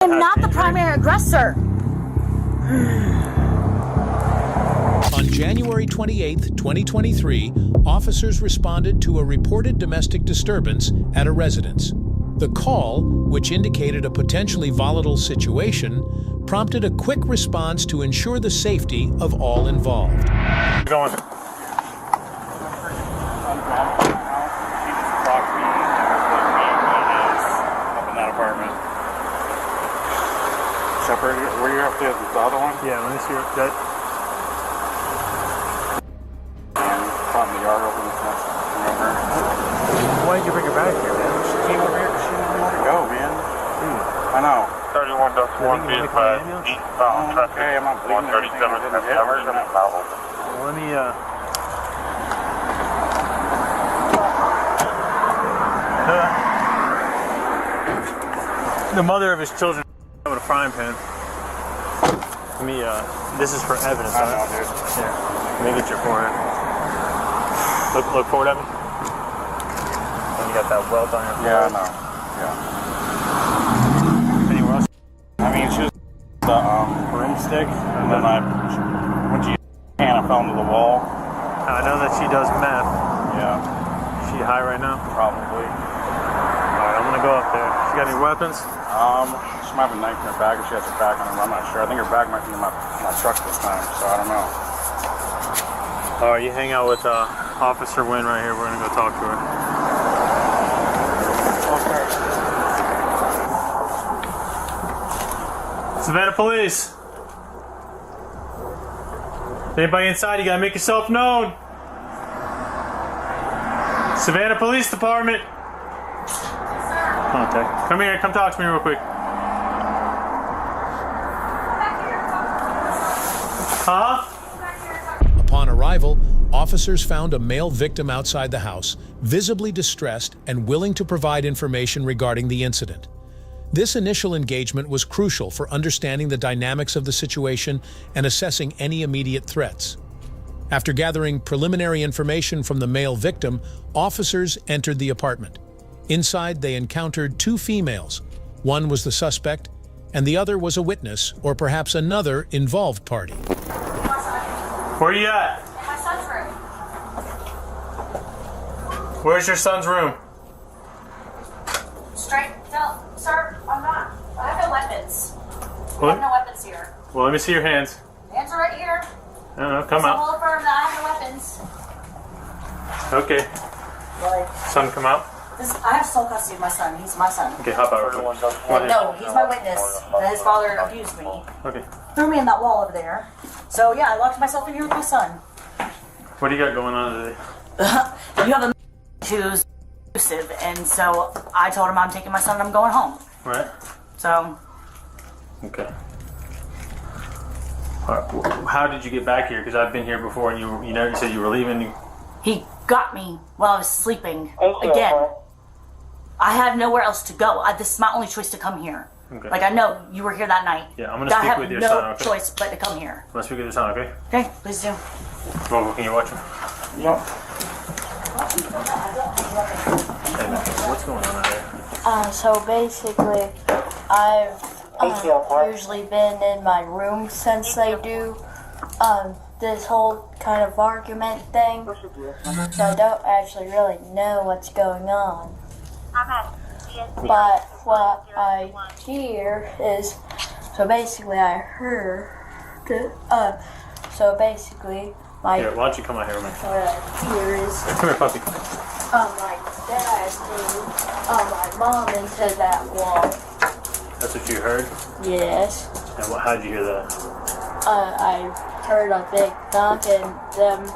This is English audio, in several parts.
am not the primary aggressor. On January 28, 2023, officers responded to a reported domestic disturbance at a residence. The call, which indicated a potentially volatile situation, prompted a quick response to ensure the safety of all involved. Going. Shepherd, were you up to the other one? Yeah, let me see that. And caught in the yard over the fence. Remember? Why did you bring her back here, man? She came over here because she didn't know where to go, man. I know. 31.1 feet by eastbound traffic. Okay, I'm not bleeding 137 anything. Well, let me, the mother of his children with a frying pan. Let me, this is for evidence. I know, dude. Here, let me get your forehead. Look forward at me. And you got that welt on your forehead. Yeah, I know. Yeah. Anywhere else? I mean, she was the broomstick, and then when she and I fell into the wall. I know that she does meth. Yeah. Is she high right now? Probably. Alright, I'm gonna go up there. She got any weapons? She might have a knife in her bag if she has her bag on her. I'm not sure. I think her bag might be in my truck this time, so I don't know. Alright, you hang out with Officer Wynn right here. We're gonna go talk to her. Savannah Police. Anybody inside? You gotta make yourself known. Savannah Police Department. Contact. Come here. Come talk to me real quick. Huh? Upon arrival, officers found a male victim outside the house, visibly distressed and willing to provide information regarding the incident. This initial engagement was crucial for understanding the dynamics of the situation and assessing any immediate threats. After gathering preliminary information from the male victim, officers entered the apartment. Inside, they encountered two females. One was the suspect, and the other was a witness, or perhaps another involved party. Where are you at? In my son's room. Where's your son's room? Straight. No, sir, I'm not. I have no weapons. I have no weapons here. Well, let me see your hands. Hands are right here. I don't know, come So out. I'll affirm that I have no weapons. Okay. Son, come out. I have sole custody of my son. He's my son. Okay, hop out real quick. Go ahead. No, he's my witness. That his father abused me. Okay. Threw me in that wall over there. So yeah, I locked myself in here with my son. What do you got going on today? You have a who's abusive, and so I told him I'm taking my son and I'm going home. Right. So. Okay. All right. How did you get back here? Because I've been here before, and you said you were leaving. He got me while I was sleeping. Again. I had nowhere else to go. This is my only choice to come here. Okay. Like, I know you were here that night. Yeah, I'm going to speak with your son, I have okay? no choice but to come here. I'm going to speak with your son, okay? Okay, please do. Well, can you watch him? Yep. Hey, man, what's going on out there? So basically, I've usually been in my room since they do this whole kind of argument thing, so I don't actually really know what's going on. But what I hear is, so basically I heard, so basically my, Here, why don't you come out here with me? what I hear is, Come here, puppy. my dad threw my mom into that wall. That's what you heard? Yes. And how did you hear that? I heard a big thunk and them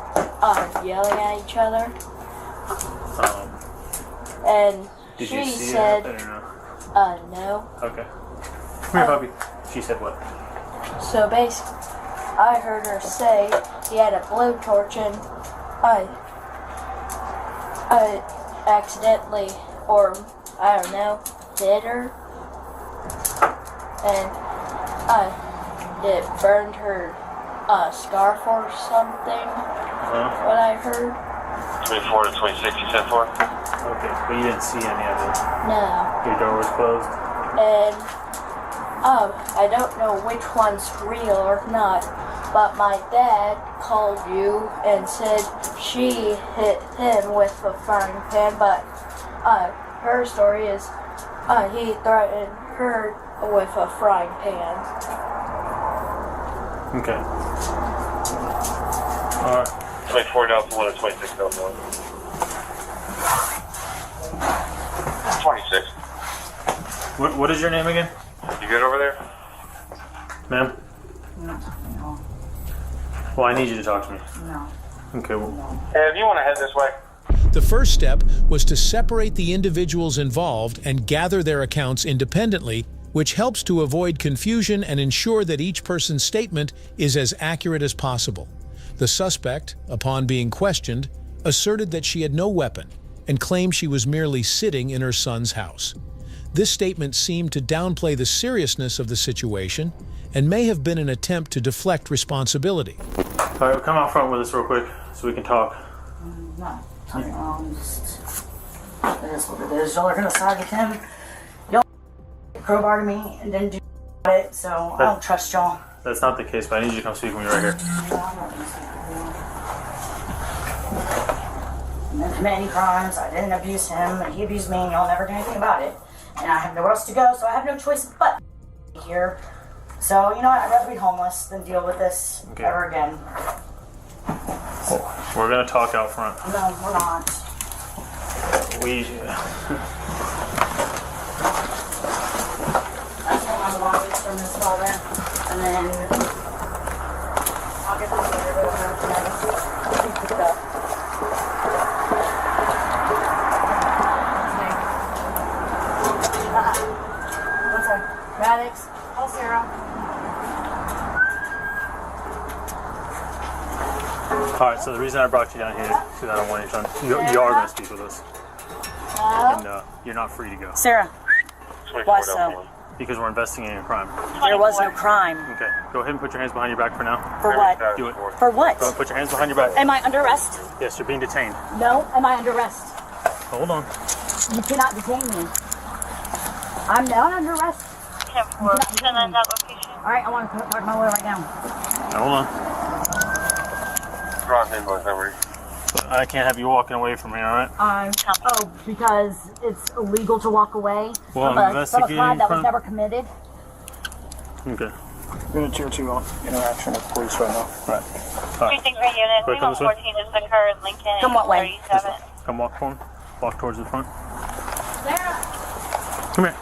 yelling at each other. And Did she you see said, it or no? no. Okay. Come here, puppy. She said what? So basically, I heard her say he had a blowtorch and I accidentally, or I don't know, hit her. And it burned her scarf or something. What I heard. 24 to 26 you said for? Okay, but you didn't see any of it. No. Your door was closed? And I don't know which one's real or not, but my dad called you and said she hit him with a frying pan, but her story is he threatened her with a frying pan. Okay. Alright. 24 down to 1 and 26 down to 1. 26. What is your name again? You good over there? Ma'am? No. Well, I need you to talk to me. No. Okay, well. Hey, if you want to head this way. The first step was to separate the individuals involved and gather their accounts independently, which helps to avoid confusion and ensure that each person's statement is as accurate as possible. The suspect, upon being questioned, asserted that she had no weapon and claimed she was merely sitting in her son's house. This statement seemed to downplay the seriousness of the situation and may have been an attempt to deflect responsibility. All right, come out front with us real quick so we can talk. No. Something wrong. Just, it is what it is. Y'all are gonna side with him. Y'all crowbarred me and didn't do it, so I don't trust y'all. That's not the case, but I need you to come speak with me right here. I didn't commit any crimes. I didn't abuse him, and he abused me, and y'all never do anything about it. And I have nowhere else to go, so I have no choice but here. So, you know what? I'd rather be homeless than deal with this ever again. We're gonna talk out front. No, we're not. That's one of the longest from this father. And then I'll get this later, but I'm gonna pick it up. What's that? Maddox. Call Sarah. Alright, so the reason I brought you down here is because I don't want you to. You are going to speak with us. And you're not free to go. Sarah. Why so? Because we're investigating a crime. There was no crime. Okay, go ahead and put your hands behind your back for now. For what? Do it. For what? Go ahead, put your hands behind your back. Am I under arrest? Yes, you're being detained. No. Am I under arrest? Hold on. You cannot detain me. I'm not under arrest. 10-4, send that location. Alright, I want to park my way right now. Now, hold on. Wrong invoice number. I can't have you walking away from me, alright? Because it's illegal to walk away Well, from a investigating crime that was crime. never committed. Okay. I'm going to tier 2 interaction with police right now. Right. Precinct for unit, Wait, come this way. 14 is the car in Lincoln. Come what way? 37. Come walk for him. Walk towards the front. Sarah! Come here.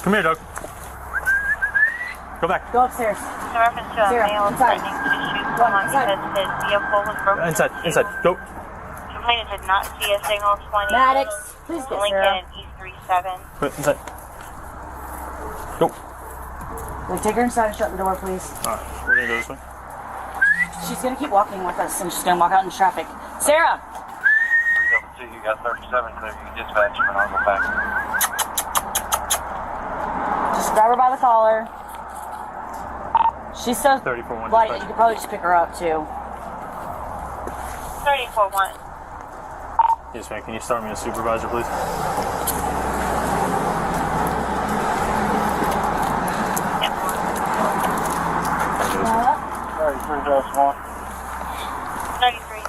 Come here, Doug. Go back. Go upstairs. In reference to a Sarah, male inside. threatening to shoot Go on, someone inside. because his vehicle was broken. Inside. Go. Complainant did not see a signal 20. Maddox, please get Lincoln Sarah. and East 37. Wait, inside. Go. Wait, take her inside and shut the door, please. Alright, we're gonna go this way. She's gonna keep walking with us and she's gonna walk out in traffic. Sarah! 322, you got 37 clear. You can dispatch him and I'll go back. Just grab her by the collar. She's so 34-1 light, dispatch. you could probably just pick her up too. 34-1. Yes, ma'am. Can you start me a supervisor, please? Alright, 3-1. 33.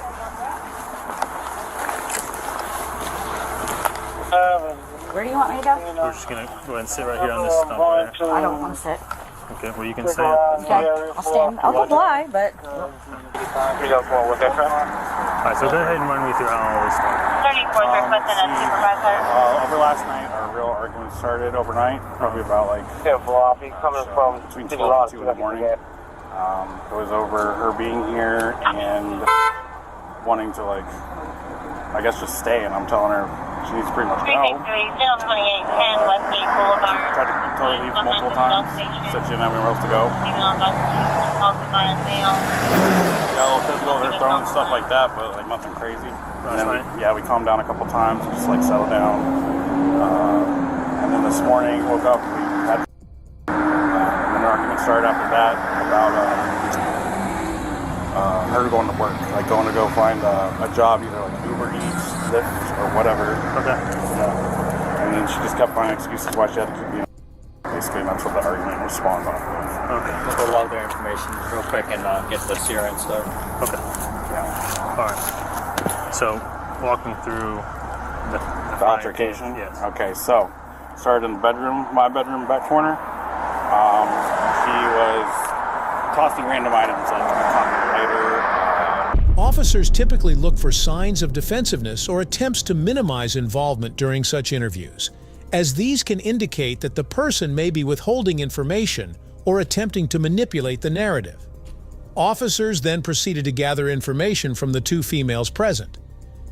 Where do you want me to go? We're just gonna go ahead and sit right here on this stump right here. I don't want to sit. Okay, well you can stay. Okay, I'll stand. I'll comply, but 3-1 with that traffic. Alright, so go ahead and run me through how all this started. 34 is requesting a supervisor. Over last night, our real argument started overnight, probably about like 10-4, I'll be coming from between 12 and 2 in the morning. It was over her being here and wanting to, like, I guess just stay, and I'm telling her she needs to pretty much go. 363, 02810 Westgate Boulevard. Tried to tell her to leave multiple times. She said she didn't have anywhere else to go. Leaving on bus station, also by a male. Yeah, a little physical, her throwing stuff like that, but like nothing crazy. And then we calmed down a couple times, just like settled down. And then this morning, woke up, we had an argument started after that about her going to work, like going to go find a job, either like Uber Eats, Lyft, or whatever. Okay. Yeah. And then she just kept finding excuses why she had to keep being basically. basically, and that's what the argument was spawned off of. Okay. We'll log their information real quick and get the CRN started. Okay. Yeah. All right. So, walk me through the altercation? Yes. Okay, so, started in the bedroom, my bedroom back corner. She was tossing random items like a lighter. Officers typically look for signs of defensiveness or attempts to minimize involvement during such interviews, as these can indicate that the person may be withholding information or attempting to manipulate the narrative. Officers then proceeded to gather information from the two females present.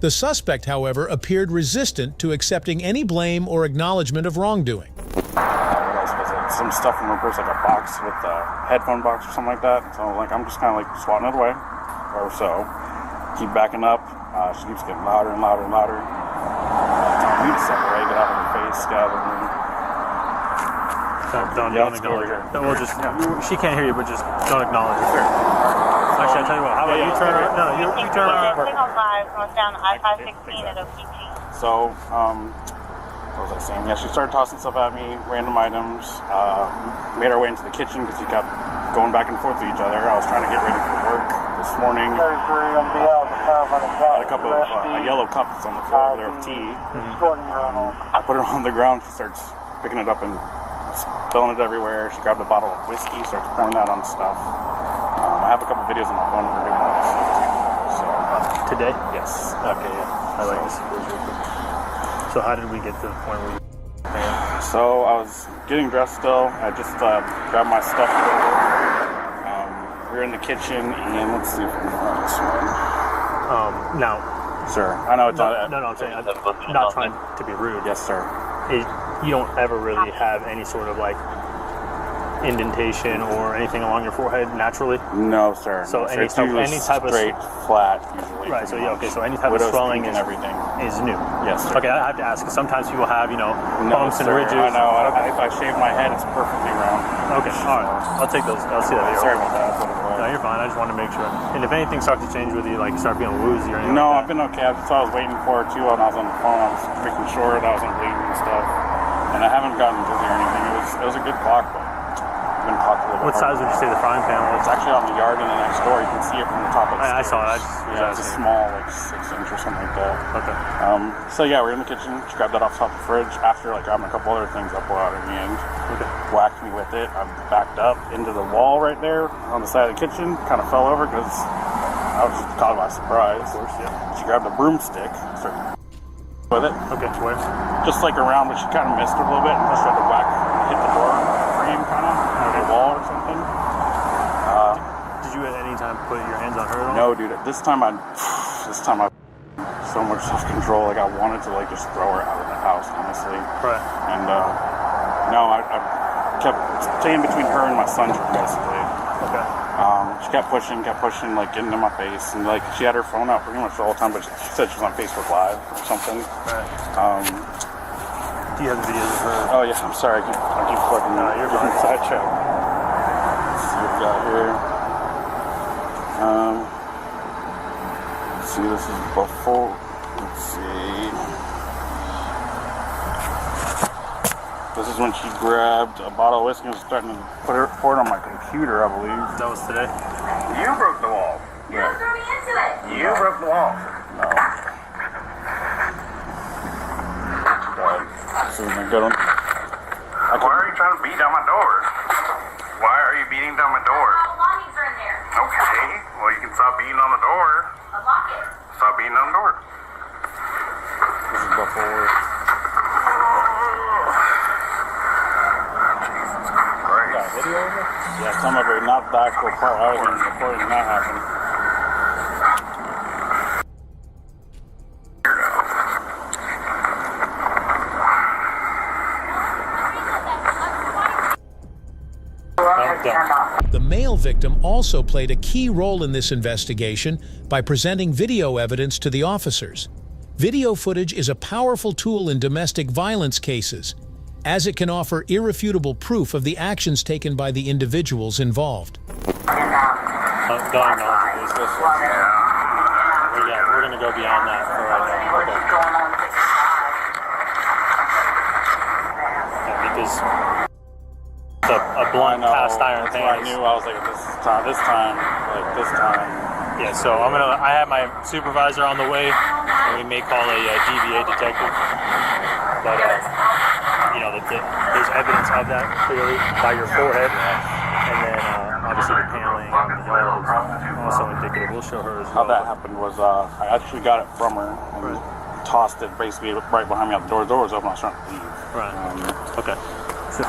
The suspect, however, appeared resistant to accepting any blame or acknowledgement of wrongdoing. What else was it? Some stuff in her purse, like a box with a headphone box or something like that. So, like, I'm just kind of like swatting it away, or so. Keep backing up. She keeps getting louder and louder and louder. Telling me to separate, get out of her face, get out of the room. Don't acknowledge her. Well, just she can't hear you, but just don't acknowledge her. Sure. Actually, I tell you what. How about you turn around? No, you turn around. Signal 5 goes down I-516 at OPG. So, what was I saying? Yeah, she started tossing stuff at me, random items. Made our way into the kitchen because we kept going back and forth with each other. I was trying to get ready for work this morning. Had a couple of yellow cups on the floor there of tea. I put her on the ground. She starts picking it up and spilling it everywhere. She grabbed a bottle of whiskey, starts pouring that on stuff. I have a couple videos on my phone of her doing all this stuff too. So, today? yes. Okay, yeah. I like this. So how did we get to the point where you... So I was getting dressed still. I just grabbed my stuff. We were in the kitchen, and let's see if we can find this one. Now... Sir, I know it's no, I'm saying, I'm not trying to be rude. Yes, sir. You don't ever really have any sort of like indentation or anything along your forehead naturally? No, sir. So no, any type of straight, flat, usually. Right. So yeah. Okay. So any type of swelling and everything is new. Yes, sir. Okay. I have to ask because sometimes people have bumps and sir, ridges. I know. If I shave my head, it's perfectly round. Okay. All right. I'll take those. I'll see that video. Sorry about that. That's what it was. No, you're fine. I just want to make sure. And if anything starts to change with you, like you start feeling woozy or anything. No, like I've been okay. That's what I was waiting for too. When I was on the phone, I was making sure that I wasn't bleeding and stuff. And I haven't gotten dizzy or anything. It was a good clock, but I've been clocked a little bit. What size would you say the frying pan was? It's actually on the yard in the next door. You can see it from the top of the I saw it. Yeah, it's a small, like 6-inch or something like that. Okay. So yeah, we're in the kitchen. She grabbed that off the top of the fridge. After grabbing a couple other things I pulled out in the end. Okay. Whacked me with it. I backed up into the wall right there on the side of the kitchen. Kind of fell over because I was just caught by surprise. Of course, yeah. She grabbed a broomstick, started with it. Okay, where? Just like around, but she kind of missed it a little bit and just tried to hit the door frame kind of, or the wall or something. Did you at any time put your hands on her at all? No, dude. This time I so much self-control. Like I wanted to like just throw her out of the house, honestly. Right. And no, I kept staying between her and my son, basically. Okay. She kept pushing, like getting in my face, and like she had her phone out pretty much the whole time, but she said she was on Facebook Live or something. Right. Do you have the videos of her? Oh yeah, I'm sorry, I keep flipping. No, you're fine. Sidetrack. Let's see what we got here. Let's see, this is before. Let's see. This is when she grabbed a bottle of whiskey and was starting to pour it on my computer, I believe. That was today? You broke the wall. Yeah. Throw me into it. You broke the wall. No. This is a good one. Why are you trying to beat down my door? Why are you beating down my door? All the belongings are in there. Okay, well you can stop beating on the door. Unlock it. Stop beating on the door. This is before. Jesus Christ. Got a video of it? Yeah, some of it, not the actual part. I was recording that happen. The male victim also played a key role in this investigation by presenting video evidence to the officers. Video footage is a powerful tool in domestic violence cases, as it can offer irrefutable proof of the actions taken by the individuals involved. We're going to go beyond that for right now. Okay. Yeah, because a blunt cast iron that's why I paintings. knew. I was like, this time. Yeah, so I have my supervisor on the way, and we may call a DVA detective. But, there's evidence of that clearly by your forehead. And then, obviously, the paneling on the yard is also indicative. We'll show her as well. How that happened was I actually got it from her and tossed it basically right behind me out the door. The door was open. I was trying to leave. Right. Okay. So,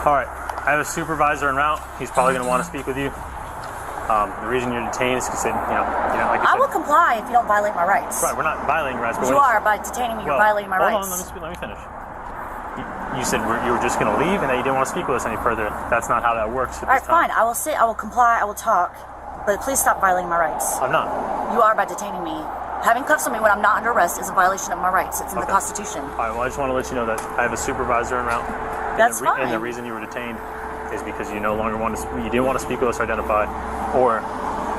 all right. I have a supervisor en route. He's probably going to want to speak with you. The reason you're detained is because, like I said, I will comply if you don't violate my rights. Right, we're not violating your rights. But You are, by detaining me, you're violating my rights. Hold on, let me finish. You said you were just going to leave and that you didn't want to speak with us any further. That's not how that works. All right, fine. I will sit, I will comply, I will talk. But please stop violating my rights. I'm not. You are by detaining me. Having cuffs on me when I'm not under arrest is a violation of my rights. It's in the Constitution. All right, well, I just want to let you know that I have a supervisor en route. That's fine. And the reason you were detained is because you no longer you didn't want to speak with us or identify, or...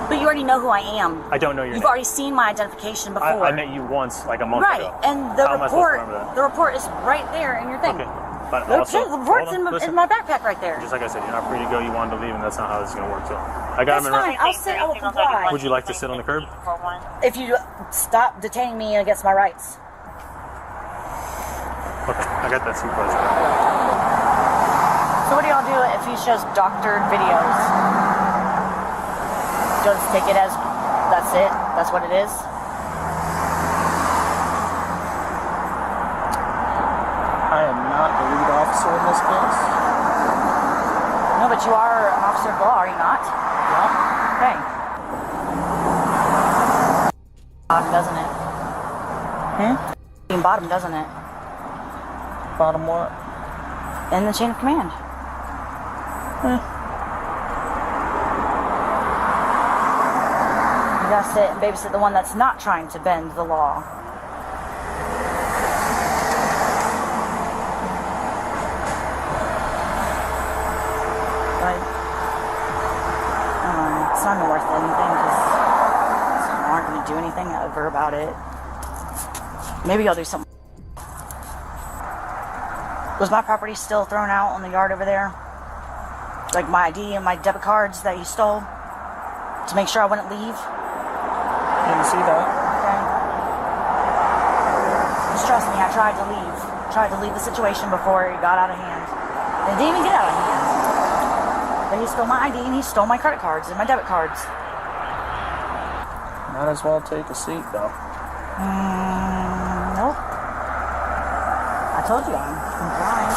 But you already know who I am. I don't know your name. You've already seen my identification before. I met you once, like a month ago. Right, and the How am I supposed to remember that? the report is right there in your thing. Okay. But The also, report's in my backpack right there. Just like I said, you're not free to go. You wanted to leave, and that's not how this is going to work. So I got That's him. fine. I'll sit. I will comply. Would you like to sit on the curb? If you stop detaining me against my rights. Okay, I got that supervisor. So what do y'all do if he shows doctored videos? Just take it as that's it. That's what it is. I am not the lead officer in this case. No, but you are an officer of the law, are you not? Yeah. Okay. Bottom, doesn't it? Bottom, doesn't it? Bottom what? In the chain of command. You gotta sit and babysit the one that's not trying to bend the law. It's not worth anything because you aren't going to do anything ever about it. Maybe I'll do something. Was my property still thrown out on the yard over there? Like my ID and my debit cards that you stole? To make sure I wouldn't leave? Didn't see that. Okay. Just trust me, I tried to leave. Tried to leave the situation before it got out of hand. It didn't even get out of hand. But he stole my ID and he stole my credit cards and my debit cards. Might as well take a seat, though. Nope. I told you I'm complying.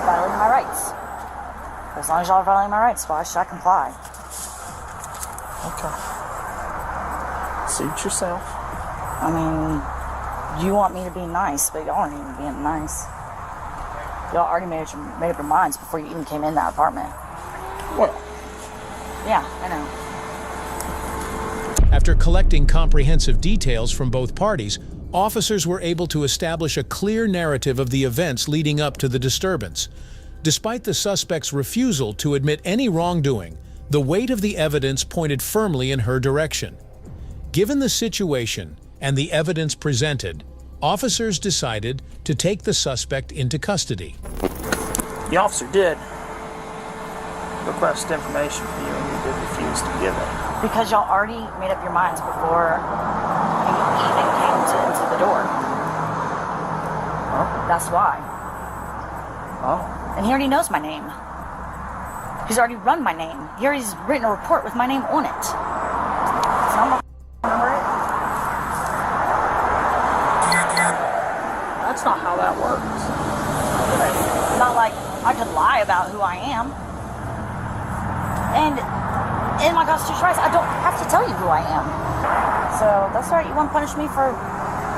Violating my rights. As long as y'all are violating my rights, why should I comply? Okay. Suit yourself. I mean, you want me to be nice, but y'all aren't even being nice. Y'all already made up your minds before you even came in that apartment. Well. Yeah, I know. After collecting comprehensive details from both parties, officers were able to establish a clear narrative of the events leading up to the disturbance. Despite the suspect's refusal to admit any wrongdoing, the weight of the evidence pointed firmly in her direction. Given the situation and the evidence presented, officers decided to take the suspect into custody. The officer did request information from you and you did refuse to give it. Because y'all already made up your minds before he even came into the door. Oh. That's why. Oh. And he already knows my name. He's already run my name. He already's written a report with my name on it. So I'm not remember it. That's not how that works. It's not like I could lie about who I am. And in my constitutional rights, I don't have to tell you who I am. So that's right. You want to punish me for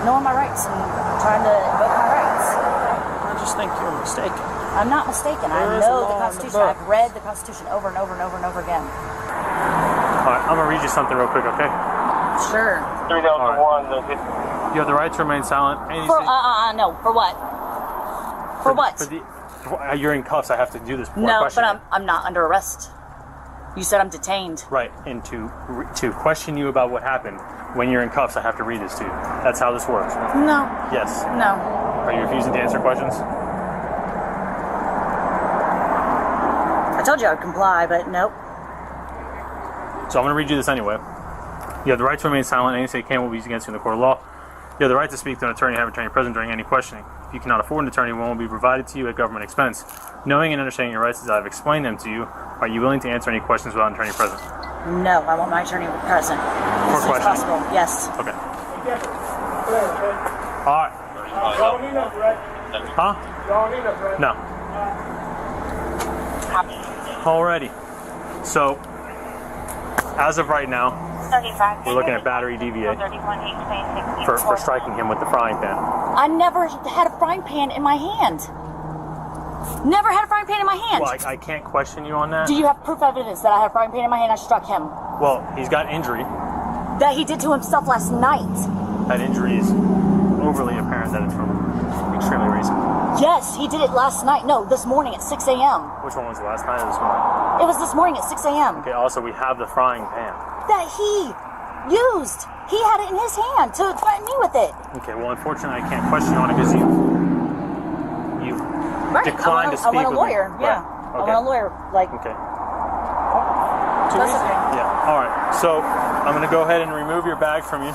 knowing my rights and trying to invoke my rights. I just think you're mistaken. I'm not mistaken. I know the Constitution. I've read the Constitution over and over and over and over again. All right, I'm going to read you something real quick, okay? Sure. 3001. You have the right to remain silent. No. For what? For what? You're in cuffs. I have to do this. No, but I'm not under arrest. You said I'm detained. Right, and to question you about what happened when you're in cuffs, I have to read this to you. That's how this works. No. Yes. No. Are you refusing to answer questions? I told you I would comply, but nope. So I'm going to read you this anyway. You have the right to remain silent. Anything you can will be used against you in the court of law. You have the right to speak to an attorney and have an attorney present during any questioning. If you cannot afford an attorney, one will be provided to you at government expense. Knowing and understanding your rights as I have explained them to you, are you willing to answer any questions without an attorney present? No, I want my attorney present. For As soon as questioning? possible. Yes. Okay. All right. Huh? No. Alrighty. So, as of right now, we're looking at battery DVA for striking him with the frying pan. I never had a frying pan in my hand. Never had a frying pan in my hand. Well, I can't question you on that. Do you have proof evidence that I had a frying pan in my hand? I struck him. Well, he's got injury. That he did to himself last night. That injury is overly apparent that it's from extremely recent. Yes, he did it last night. No, this morning at 6 a.m. Which one was the last night or this morning? It was this morning at 6 a.m. Okay, also we have the frying pan. That he used. He had it in his hand to threaten me with it. Okay, well, unfortunately, I can't question you on it because you declined to speak with me. I want a lawyer, yeah. Right. I Okay. want a lawyer, like... Okay. Too easy. Yeah, all right. So, I'm going to go ahead and remove your bag from you.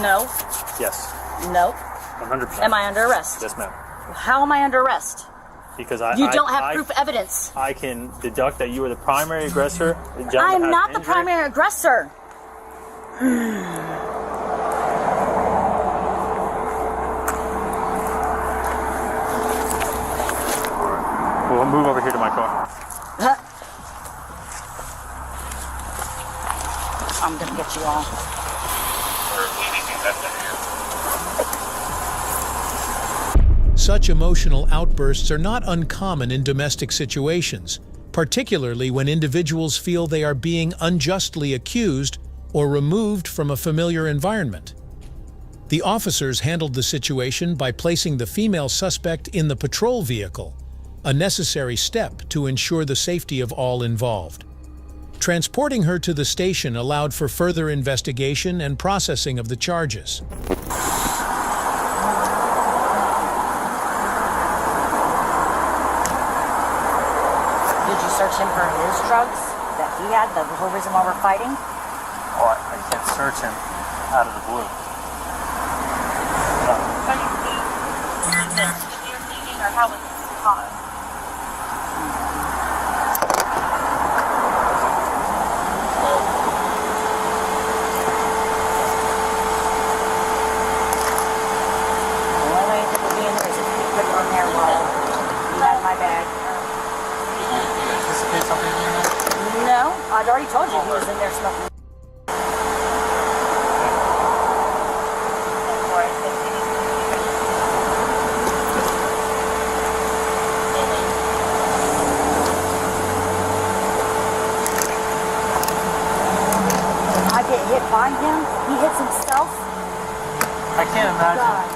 No. Yes. No. 100%. Am I under arrest? Yes, ma'am. How am I under arrest? Because You don't have proof evidence. I can deduct that you were the primary aggressor. I am not the primary aggressor. We'll move over here to my car. I'm gonna get you all. Such emotional outbursts are not uncommon in domestic situations, particularly when individuals feel they are being unjustly accused or removed from a familiar environment. The officers handled the situation by placing the female suspect in the patrol vehicle, a necessary step to ensure the safety of all involved. Transporting her to the station allowed for further investigation and processing of the charges. Did you search him for his drugs that he had, the whole reason why we're fighting? Oh, I can't search him out of the blue. Or how was it caused? The only way it could be in there is if you put it on there while you had my bag. Anticipate something in there? No, I'd already told you he was in there smoking. I get hit by him. He hits himself. I can't imagine. God.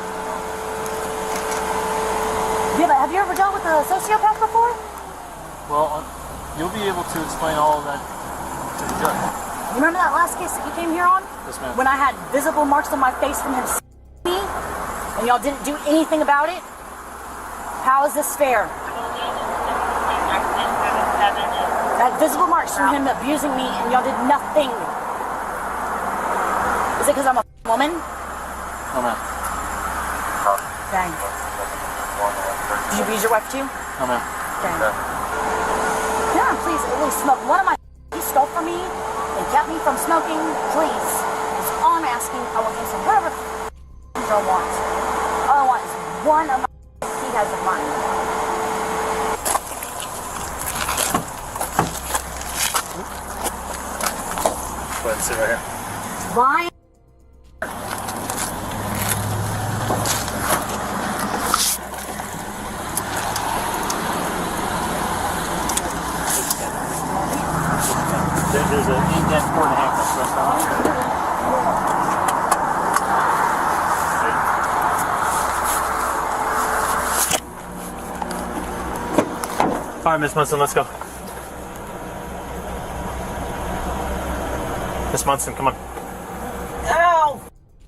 Yeah, but have you ever dealt with a sociopath before? Well, you'll be able to explain all of that to the judge. You remember that last case that you came here on? Yes, ma'am. When I had visible marks on my face from him me, and y'all didn't do anything about it? How is this fair? I had visible marks from him abusing me, and y'all did nothing. Is it because I'm a woman? No, ma'am. Dang. Did you abuse your wife too? No, ma'am. Dang. Yeah, please, at least smoke. One of my he stole from me and kept me from smoking. Please. That's all I'm asking. I want him some whatever I want. All I want is one of my he has of mine. Go ahead and sit right here. Ryan. There's an indent 4.5 that's pressed on. All right, Miss Munson, let's go. Miss Munson, come on. Ow!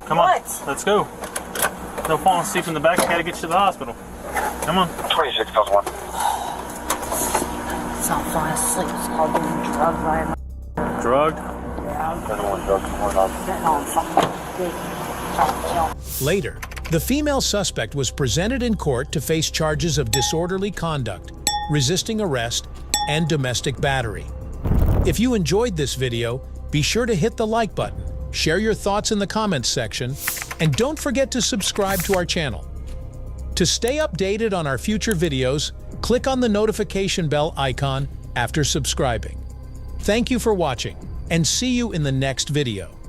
Come What? on, let's go. No falling asleep in the back. I gotta get you to the hospital. Come on. 26 + 1. not falling asleep. It's called being drugged by a Drugged? yeah, I'm getting on something big. Trying to kill. Later, the female suspect was presented in court to face charges of disorderly conduct, resisting arrest, and domestic battery. If you enjoyed this video, be sure to hit the like button, share your thoughts in the comments section, and don't forget to subscribe to our channel. To stay updated on our future videos, click on the notification bell icon after subscribing. Thank you for watching, and see you in the next video.